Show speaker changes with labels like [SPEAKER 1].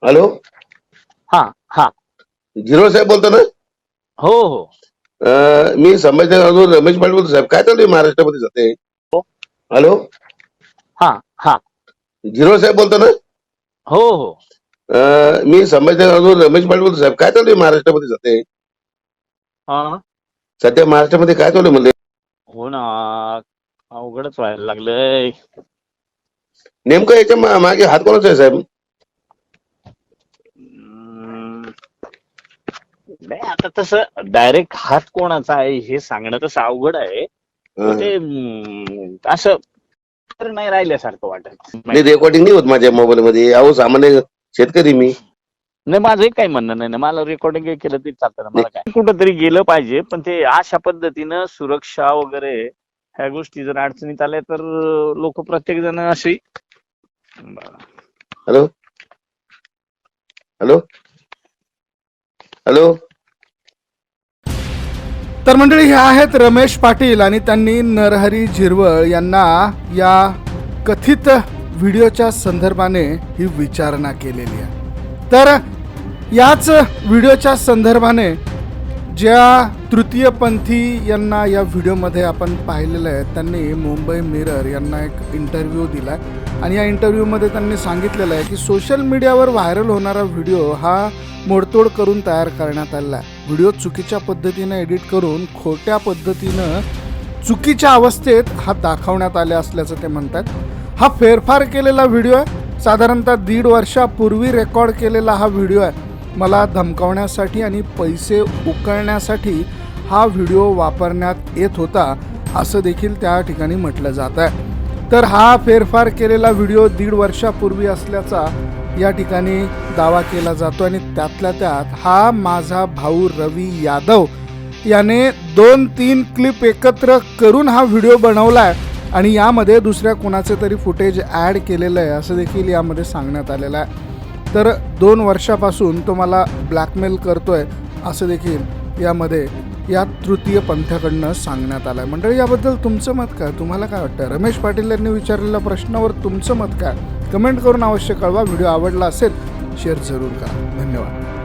[SPEAKER 1] Hello.
[SPEAKER 2] हा हा.
[SPEAKER 1] Zero साहेब बोलतो ना?
[SPEAKER 2] हो हो
[SPEAKER 1] मी संभाजीनगर रमेश पाटील बोलतो साहेब. काय चालू आहे महाराष्ट्रामध्ये सध्या?
[SPEAKER 2] हो.
[SPEAKER 1] हॅलो.
[SPEAKER 2] हा हा.
[SPEAKER 1] झिरो साहेब बोलतो ना?
[SPEAKER 2] हो हो.
[SPEAKER 1] मी संभाजीनगर रमेश पाटील बोलतो साहेब. काय चालू आहे महाराष्ट्रामध्ये सध्या?
[SPEAKER 2] हा.
[SPEAKER 1] सध्या महाराष्ट्रामध्ये काय चालू आहे म्हणले?
[SPEAKER 2] हो ना, अवघडच व्हायला लागलंय.
[SPEAKER 1] नेमकं याच्या मागे हात कोणाचा आहे साहेब?
[SPEAKER 2] नाही, आता तसं डायरेक्ट हात कोणाचा आहे हे सांगणं तसं अवघड आहे. पण ते असं तर नाही राहिल्यासारखं वाटत.
[SPEAKER 1] नाही, रेकॉर्डिंग नाही होत माझ्या मोबाईल मध्ये. अहो, सामान्य शेतकरी मी.
[SPEAKER 2] नाही, माझंही काही म्हणणं नाही ना, मला रेकॉर्डिंग केलं तरी चालतं ना, मला काय. कुठंतरी गेलं पाहिजे, पण ते अशा पद्धतीनं सुरक्षा वगैरे ह्या गोष्टी जर अडचणीत आल्या तर लोक प्रत्येक जण अशी.
[SPEAKER 1] हॅलो. हॅलो. हॅलो.
[SPEAKER 3] तर मंडळी, हे आहेत रमेश पाटील आणि त्यांनी नरहरी झिरवळ यांना या कथित व्हिडिओच्या संदर्भाने ही विचारणा केलेली आहे. तर याच व्हिडिओच्या संदर्भाने ज्या तृतीयपंथी यांना या व्हिडिओमध्ये आपण पाहिलेलं आहे, त्यांनी मुंबई मिरर यांना एक इंटरव्ह्यू दिला आहे आणि या इंटरव्ह्यूमध्ये त्यांनी सांगितलेलं आहे की सोशल मीडियावर व्हायरल होणारा व्हिडिओ हा मोडतोड करून तयार करण्यात आलेला आहे. व्हिडिओ चुकीच्या पद्धतीनं एडिट करून खोट्या पद्धतीनं चुकीच्या अवस्थेत हा दाखवण्यात आले असल्याचं ते म्हणतात. हा फेरफार केलेला व्हिडिओ आहे. साधारणतः 1.5 वर्षापूर्वी रेकॉर्ड केलेला हा व्हिडिओ आहे. मला धमकावण्यासाठी आणि पैसे उकळण्यासाठी हा व्हिडिओ वापरण्यात येत होता असं देखील त्या ठिकाणी म्हटलं जात आहे. तर हा फेरफार केलेला व्हिडिओ 1.5 वर्षापूर्वी असल्याचा या ठिकाणी दावा केला जातो आणि त्यातल्या त्यात हा माझा भाऊ रवी यादव याने 2-3 क्लिप एकत्र करून हा व्हिडिओ बनवला आहे आणि यामध्ये दुसऱ्या कुणाचे तरी फुटेज ॲड केलेलं आहे असं देखील यामध्ये सांगण्यात आलेलं आहे. तर 2 वर्षापासून तो मला ब्लॅकमेल करतोय असं देखील यामध्ये या तृतीय पंथाकडनं सांगण्यात आलं आहे. मंडळी, याबद्दल तुमचं मत काय? तुम्हाला काय वाटतं? रमेश पाटील यांनी विचारलेल्या प्रश्नावर तुमचं मत काय? कमेंट करून अवश्य कळवा. व्हिडिओ आवडला असेल शेअर जरूर करा. धन्यवाद.